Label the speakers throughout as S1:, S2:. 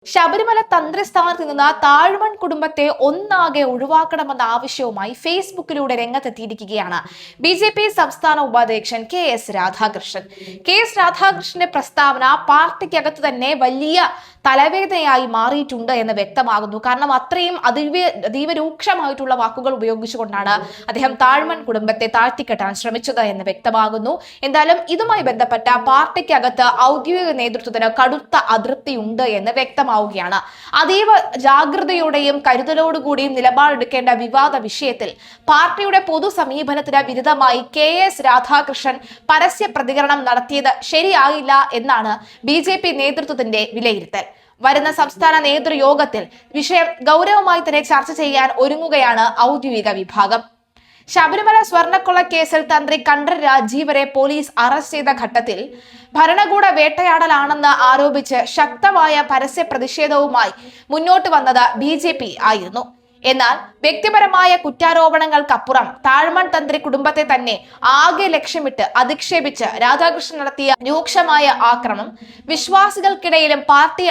S1: ശബരിമല തന്ത്രിസ്ഥാനത്ത് നിന്ന് താഴ്മൺ കുടുംബത്തെ ഒന്നാകെ ഒഴിവാക്കണമെന്ന ആവശ്യവുമായി ഫേസ്ബുക്കിലൂടെ രംഗത്തെത്തിയിരിക്കുകയാണ് ബി.ജെ.പി. സംസ്ഥാന ഉപാധ്യക്ഷൻ കെ.എസ്. രാധാകൃഷ്ണൻ. കെ.എസ്. രാധാകൃഷ്ണന്റെ പ്രസ്താവന പാർട്ടിക്കകത്ത് തന്നെ വലിയ തലവേദനയായി മാറിയിട്ടുണ്ട് എന്ന് വ്യക്തമാകുന്നു. കാരണം അത്രയും അതീവ രൂക്ഷമായിട്ടുള്ള വാക്കുകൾ ഉപയോഗിച്ചുകൊണ്ടാണ് അദ്ദേഹം താഴ്മൺ കുടുംബത്തെ താഴ്ത്തിക്കെട്ടാൻ ശ്രമിച്ചത് എന്ന് വ്യക്തമാകുന്നു. എന്തായാലും ഇതുമായി ബന്ധപ്പെട്ട പാർട്ടിക്കകത്ത് ഔദ്യോഗിക നേതൃത്വത്തിന് കടുത്ത അതൃപ്തിയുണ്ട് എന്ന് വ്യക്തമാവുകയാണ്. അതീവ ജാഗ്രതയോടെയും കരുതലോടുകൂടിയും നിലപാടെടുക്കേണ്ട വിവാദ വിഷയത്തിൽ പാർട്ടിയുടെ പൊതു സമീപനത്തിന് വിരുദ്ധമായി കെ.എസ്. രാധാകൃഷ്ണൻ പരസ്യ പ്രതികരണം നടത്തിയത് ശരിയായില്ല എന്നാണ് ബി.ജെ.പി. നേതൃത്വത്തിന്റെ വിലയിരുത്തൽ. വരുന്ന സംസ്ഥാന നേതൃയോഗത്തിൽ വിഷയം ഗൗരവമായി തന്നെ ചർച്ച ചെയ്യാൻ ഒരുങ്ങുകയാണ് ഔദ്യോഗിക വിഭാഗം. ശബരിമല സ്വർണ്ണക്കൊള്ള കേസിൽ തന്ത്രി കണ്ഠർ രാജീവരെ പോലീസ് അറസ്റ്റ് ചെയ്ത ഘട്ടത്തിൽ ഭരണകൂട വേട്ടയാടലാണെന്ന് ആരോപിച്ച് ശക്തമായ പരസ്യ പ്രതിഷേധവുമായി മുന്നോട്ട് വന്നത് ബി.ജെ.പി. ആയിരുന്നു. എന്നാൽ വ്യക്തിപരമായ കുറ്റാരോപണങ്ങൾക്കപ്പുറം താഴ്മൺ തന്ത്രി കുടുംബത്തെ തന്നെ ആകെ ലക്ഷ്യമിട്ട് അധിക്ഷേപിച്ച് രാധാകൃഷ്ണൻ നടത്തിയ രൂക്ഷമായ ആക്രമണം വിശ്വാസികൾക്കിടയിലും പാർട്ടി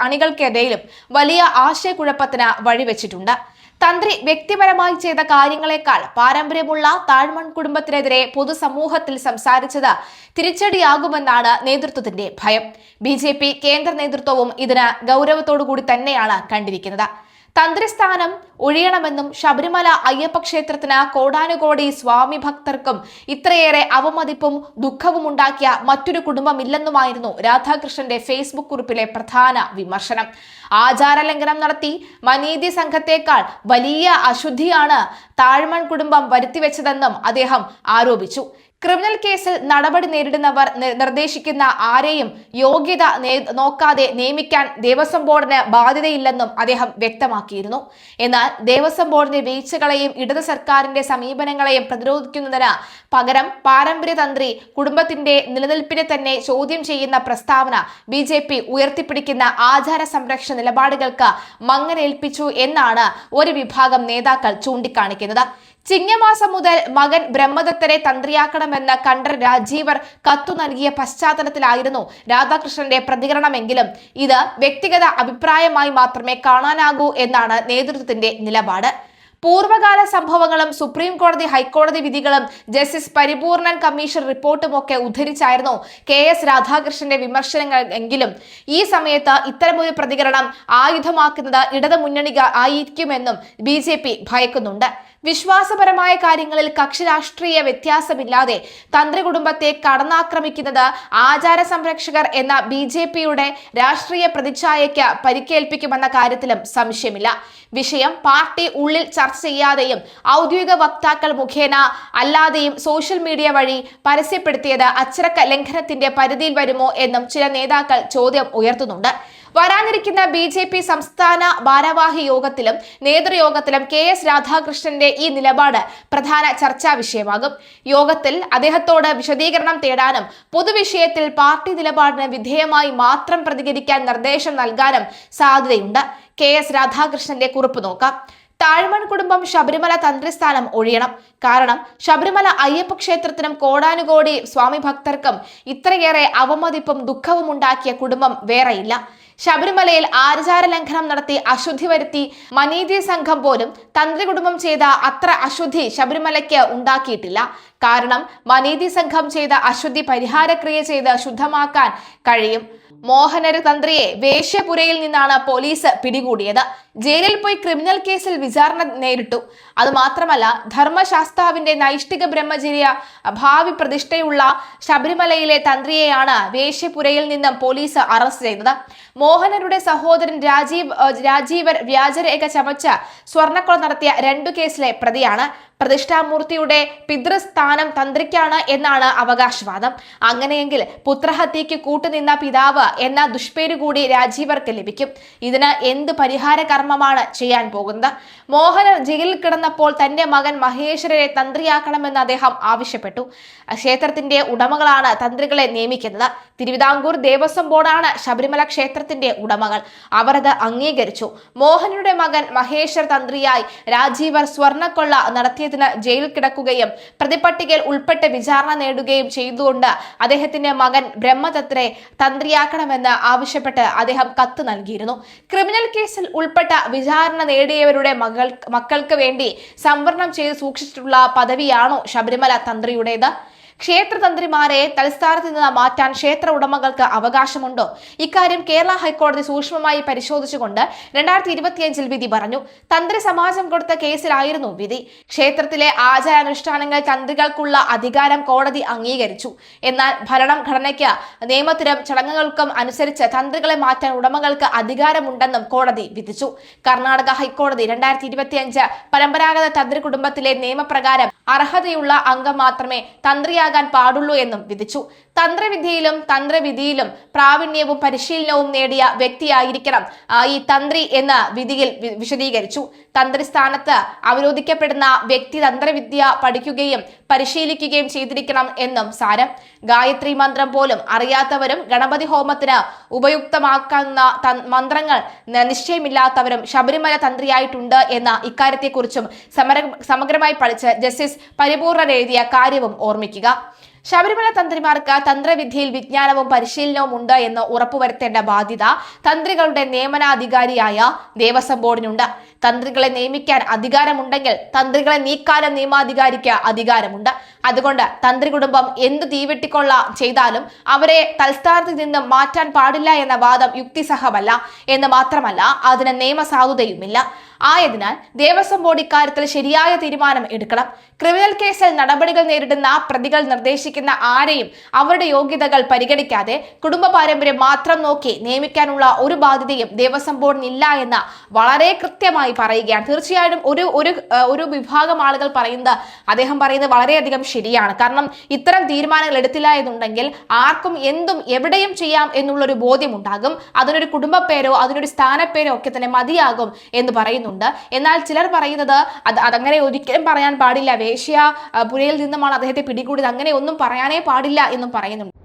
S1: അണികൾക്കിടയിലും വലിയ ആശയക്കുഴപ്പത്തിന് വഴിവെച്ചിട്ടുണ്ട്. തന്ത്രി വ്യക്തിപരമായി ചെയ്ത കാര്യങ്ങളെക്കാൾ പാരമ്പര്യമുള്ള താഴ്മൺ കുടുംബത്തിനെതിരെ പൊതുസമൂഹത്തിൽ സംസാരിച്ചത് തിരിച്ചടിയാകുമെന്നാണ് നേതൃത്വത്തിന്റെ ഭയം. ബി.ജെ.പി. കേന്ദ്ര നേതൃത്വവും ഇതിന് ഗൗരവത്തോടുകൂടി തന്നെയാണ് കണ്ടിരിക്കുന്നത്. തന്ത്രിസ്ഥാനം ഒഴിയണമെന്നും ശബരിമല അയ്യപ്പ ക്ഷേത്രത്തിന് കോടാനുകോടി സ്വാമി ഭക്തർക്കും ഇത്രയേറെ അവമതിപ്പും ദുഃഖവും ഉണ്ടാക്കിയ മറ്റൊരു കുടുംബമില്ലെന്നുമായിരുന്നു രാധാകൃഷ്ണന്റെ ഫേസ്ബുക്ക് കുറിപ്പിലെ പ്രധാന വിമർശനം. ആചാരലംഘനം നടത്തി മനീതി സംഘത്തേക്കാൾ വലിയ അശുദ്ധിയാണ് താഴ്മൺ കുടുംബം വരുത്തിവെച്ചതെന്നും അദ്ദേഹം ആരോപിച്ചു. ക്രിമിനൽ കേസിൽ നടപടി നേരിടുന്നവർ നിർദ്ദേശിക്കുന്ന ആരെയും യോഗ്യത നോക്കാതെ നിയമിക്കാൻ ദേവസ്വം ബോർഡിന് ബാധ്യതയില്ലെന്നും അദ്ദേഹം വ്യക്തമാക്കിയിരുന്നു. എന്നാൽ ദേവസ്വം ബോർഡിന്റെ വീഴ്ചകളെയും ഇടത് സർക്കാരിന്റെ സമീപനങ്ങളെയും പ്രതിരോധിക്കുന്നതിന് പകരം പാരമ്പര്യ തന്ത്രി കുടുംബത്തിന്റെ നിലനിൽപ്പിനെ തന്നെ ചോദ്യം ചെയ്യുന്ന പ്രസ്താവന ബി.ജെ.പി. ഉയർത്തിപ്പിടിക്കുന്ന ആചാര സംരക്ഷണ നിലപാടുകൾക്ക് മങ്ങലേൽപ്പിച്ചു എന്നാണ് ഒരു വിഭാഗം നേതാക്കൾ ചൂണ്ടിക്കാണിക്കുന്നത്. ചിങ്ങമാസം മുതൽ മകൻ ബ്രഹ്മദത്തരെ തന്ത്രിയാക്കണമെന്ന് കണ്ഠർ രാജീവർ കത്തു നൽകിയ പശ്ചാത്തലത്തിലായിരുന്നു രാധാകൃഷ്ണന്റെ പ്രതികരണമെങ്കിലും ഇത് വ്യക്തിഗത അഭിപ്രായമായി മാത്രമേ കാണാനാകൂ എന്നാണ് നേതൃത്വത്തിന്റെ നിലപാട്. പൂർവ്വകാല സംഭവങ്ങളും സുപ്രീം കോടതി ഹൈക്കോടതി വിധികളും ജസ്റ്റിസ് പരിപൂർണൻ കമ്മീഷൻ റിപ്പോർട്ടുമൊക്കെ ഉദ്ധരിച്ചായിരുന്നു കെ.എസ്. രാധാകൃഷ്ണന്റെ വിമർശനങ്ങൾ എങ്കിലും ഈ സമയത്ത് ഇത്തരമൊരു പ്രതികരണം ആയുധമാക്കുന്നത് ഇടതു മുന്നണി ആയിരിക്കുമെന്നും ബി.ജെ.പി. ഭയക്കുന്നുണ്ട്. വിശ്വാസപരമായ കാര്യങ്ങളിൽ കക്ഷി രാഷ്ട്രീയ വ്യത്യാസമില്ലാതെ തന്ത്രി കുടുംബത്തെ കടന്നാക്രമിക്കുന്നത് ആചാര സംരക്ഷകർ എന്ന ബി.ജെ.പിയുടെ രാഷ്ട്രീയ പ്രതിച്ഛായയ്ക്ക് പരിക്കേൽപ്പിക്കുമെന്ന കാര്യത്തിലും സംശയമില്ല. വിഷയം പാർട്ടി ഉള്ളിൽ ചർച്ച ചെയ്യാതെയും ഔദ്യോഗിക വക്താക്കൾ മുഖേന അല്ലാതെയും സോഷ്യൽ മീഡിയ വഴി പരസ്യപ്പെടുത്തിയത് അച്ചടക്ക ലംഘനത്തിന്റെ പരിധിയിൽ വരുമോ എന്നും ചില നേതാക്കൾ ചോദ്യം ഉയർത്തുന്നുണ്ട്. വരാനിരിക്കുന്ന ബി.ജെ.പി. സംസ്ഥാന ഭാരവാഹി യോഗത്തിലും നേതൃയോഗത്തിലും കെ.എസ്. രാധാകൃഷ്ണന്റെ ഈ നിലപാട് പ്രധാന ചർച്ചാ വിഷയമാകും. യോഗത്തിൽ അദ്ദേഹത്തോട് വിശദീകരണം തേടാനും പൊതുവിഷയത്തിൽ പാർട്ടി നിലപാടിന് വിധേയമായി മാത്രം പ്രതികരിക്കാൻ നിർദ്ദേശം നൽകാനും സാധ്യതയുണ്ട്. കെ.എസ്. രാധാകൃഷ്ണന്റെ കുറിപ്പ് നോക്കാം. താഴ്മൺ കുടുംബം ശബരിമല തന്ത്രിസ്ഥാനം ഒഴിയണം. കാരണം ശബരിമല അയ്യപ്പ ക്ഷേത്രത്തിനും കോടാനുകോടി സ്വാമി ഭക്തർക്കും ഇത്രയേറെ അവമതിപ്പും ദുഃഖവും ഉണ്ടാക്കിയ കുടുംബം വേറെയില്ല. ശബരിമലയിൽ ആചാര ലംഘനം നടത്തി അശുദ്ധി വരുത്തി മനീതി സംഘം പോലും തന്ത്രി കുടുംബം ചെയ്ത അത്ര അശുദ്ധി ശബരിമലയ്ക്ക് ഉണ്ടാക്കിയിട്ടില്ല. കാരണം മനീതി സംഘം ചെയ്ത അശുദ്ധി പരിഹാരക്രിയ ചെയ്ത് ശുദ്ധമാക്കാൻ കഴിയും. മോഹനര് തന്ത്രിയെ വേശ്യപുരയിൽ നിന്നാണ് പോലീസ് പിടികൂടിയത്. ജയിലിൽ പോയി ക്രിമിനൽ കേസിൽ വിചാരണ നേരിട്ടു. അതുമാത്രമല്ല ധർമ്മശാസ്താവിന്റെ നൈഷ്ഠിക ബ്രഹ്മചര്യ ഭാവി പ്രതിഷ്ഠയുള്ള ശബരിമലയിലെ തന്ത്രിയെയാണ് വേശ്യപുരയിൽ നിന്നും പോലീസ് അറസ്റ്റ് ചെയ്തത്. മോഹനരുടെ സഹോദരൻ രാജീവർ വ്യാജരേഖ ചമച്ച് സ്വർണ്ണക്കൊള്ള നടത്തിയ 2 കേസിലെ പ്രതിയാണ്. പ്രതിഷ്ഠാമൂർത്തിയുടെ പിതൃസ്ഥാനം തന്ത്രിക്കാണ് എന്നാണ് അവകാശവാദം. അങ്ങനെയെങ്കിൽ പുത്രഹത്യയ്ക്ക് കൂട്ടുനിന്ന പിതാവ് എന്ന ദുഷ്പേര് കൂടി രാജീവർക്ക് ലഭിക്കും. ഇതിന് എന്ത് പരിഹാര കർമ്മമാണ് ചെയ്യാൻ പോകുന്നത്? മോഹനർ ജയിലിൽ കിടന്നപ്പോൾ തന്റെ മകൻ മഹേശ്വരരെ തന്ത്രിയാക്കണമെന്ന് അദ്ദേഹം ആവശ്യപ്പെട്ടു. ക്ഷേത്രത്തിന്റെ ഉടമകളാണ് തന്ത്രികളെ നിയമിക്കുന്നത്. തിരുവിതാംകൂർ ദേവസ്വം ബോർഡാണ് ശബരിമല ക്ഷേത്രത്തിന്റെ ഉടമകൾ. അവർ അത് അംഗീകരിച്ചു. മോഹനയുടെ മകൻ മഹേശ്വർ തന്ത്രിയായി രാജീവർ സ്വർണ്ണക്കൊള്ള നടത്തിയതിന് ജയിലിൽ കിടക്കുകയും പ്രതിപട്ടികയിൽ ഉൾപ്പെട്ട് വിചാരണ നേടുകയും ചെയ്തുകൊണ്ട് അദ്ദേഹത്തിന്റെ മകൻ ബ്രഹ്മദത്തരെ തന്ത്രിയാക്കണമെന്ന് ആവശ്യപ്പെട്ട് അദ്ദേഹം കത്ത് നൽകിയിരുന്നു. ക്രിമിനൽ കേസിൽ ഉൾപ്പെട്ട വിചാരണ നേടിയവരുടെ മക്കൾക്ക് വേണ്ടി സംവരണം ചെയ്ത് സൂക്ഷിച്ചിട്ടുള്ള പദവിയാണോ ശബരിമല തന്ത്രിയുടേത്? ക്ഷേത്രതന്ത്രിമാരെ തലസ്ഥാനത്ത് നിന്ന് മാറ്റാൻ ക്ഷേത്ര ഉടമകൾക്ക് അവകാശമുണ്ടോ? ഇക്കാര്യം കേരള ഹൈക്കോടതി സൂക്ഷ്മമായി പരിശോധിച്ചുകൊണ്ട് 2025 വിധി പറഞ്ഞു. തന്ത്രി സമാജം കൊടുത്ത കേസിലായിരുന്നു വിധി. ക്ഷേത്രത്തിലെ ആചാരാനുഷ്ഠാനങ്ങൾ തന്ത്രികൾക്കുള്ള അധികാരം കോടതി അംഗീകരിച്ചു. എന്നാൽ ഭരണഘടനയ്ക്ക് നിയമത്തിനും ചടങ്ങുകൾക്കും അനുസരിച്ച് തന്ത്രികളെ മാറ്റാൻ ഉടമകൾക്ക് അധികാരമുണ്ടെന്നും കോടതി വിധിച്ചു. കർണാടക ഹൈക്കോടതി 2025 പരമ്പരാഗത തന്ത്രി കുടുംബത്തിലെ നിയമപ്രകാരം അർഹതയുള്ള അംഗം മാത്രമേ തന്ത്രിയാകാൻ പാടുള്ളൂ എന്നും വിധിച്ചു. തന്ത്രവിധിയിലും തന്ത്രവിധിയിലും പ്രാവീണ്യവും പരിശീലനവും നേടിയ വ്യക്തിയായിരിക്കണം ഈ തന്ത്രി എന്ന വിധിയിൽ വിശദീകരിച്ചു. തന്ത്രി സ്ഥാനത്ത് അവരോധിക്കപ്പെടുന്ന വ്യക്തി തന്ത്രവിദ്യ പഠിക്കുകയും പരിശീലിക്കുകയും ചെയ്തിരിക്കണം എന്നും സാരം. ഗായത്രി മന്ത്രം പോലും അറിയാത്തവരും ഗണപതി ഹോമത്തിന് ഉപയുക്തമാക്കുന്ന മന്ത്രങ്ങൾ നിശ്ചയമില്ലാത്തവരും ശബരിമല തന്ത്രിയായിട്ടുണ്ട് എന്ന ഇക്കാര്യത്തെക്കുറിച്ചും സമഗ്രമായി പഠിച്ച് ജസ്റ്റിസ് പരിപൂർണൻ എഴുതിയ കാര്യവും ഓർമ്മിക്കുക. ശബരിമല തന്ത്രിമാർക്ക് തന്ത്രവിദ്യയിൽ വിജ്ഞാനവും പരിശീലനവും ഉണ്ട് എന്ന് ഉറപ്പുവരുത്തേണ്ട ബാധ്യത തന്ത്രികളുടെ നിയമനാധികാരിയായ ദേവസ്വം ബോർഡിനുണ്ട്. തന്ത്രികളെ നിയമിക്കാൻ അധികാരമുണ്ടെങ്കിൽ തന്ത്രികളെ നീക്കാനും നിയമാധികാരിക്ക് അധികാരമുണ്ട്. അതുകൊണ്ട് തന്ത്രി കുടുംബം എന്ത് തീവെട്ടിക്കൊള്ള ചെയ്താലും അവരെ തൽസ്ഥാനത്ത് നിന്നും മാറ്റാൻ പാടില്ല എന്ന വാദം യുക്തിസഹമല്ല എന്ന് മാത്രമല്ല അതിന് നിയമസാധുതയുമില്ല. ആയതിനാൽ ദേവസ്വം ബോർഡ് ഇക്കാര്യത്തിൽ ശരിയായ തീരുമാനം എടുക്കണം. ക്രിമിനൽ കേസിൽ നടപടികൾ നേരിടുന്ന പ്രതികൾ നിർദ്ദേശിക്കുന്ന ആരെയും അവരുടെ യോഗ്യതകൾ പരിഗണിക്കാതെ കുടുംബ പാരമ്പര്യം മാത്രം നോക്കി നിയമിക്കാനുള്ള ഒരു ബാധ്യതയും ദേവസ്വം ബോർഡിനില്ല എന്ന് വളരെ കൃത്യമായി പറയുകയാണ്. തീർച്ചയായും ഒരു വിഭാഗം ആളുകൾ അദ്ദേഹം പറയുന്നത് വളരെയധികം ശരിയാണ്. കാരണം ഇത്തരം തീരുമാനങ്ങൾ എടുത്തില്ല എന്നുണ്ടെങ്കിൽ ആർക്കും എന്തും എവിടെയും ചെയ്യാം എന്നുള്ളൊരു ബോധ്യമുണ്ടാകും. അതിനൊരു കുടുംബ പേരോ അതിനൊരു സ്ഥാനപ്പേരോ ഒക്കെ തന്നെ മതിയാകും എന്ന് പറയുന്നു. എന്നാൽ ചിലർ പറയുന്നത് അതങ്ങനെ ഒരിക്കലും പറയാൻ പാടില്ല, വേശ്യ പുരയിൽ നിന്നുമാണ് അദ്ദേഹത്തെ പിടികൂടിയത്, അങ്ങനെ ഒന്നും പറയാനേ പാടില്ല എന്നും പറയുന്നുണ്ട്.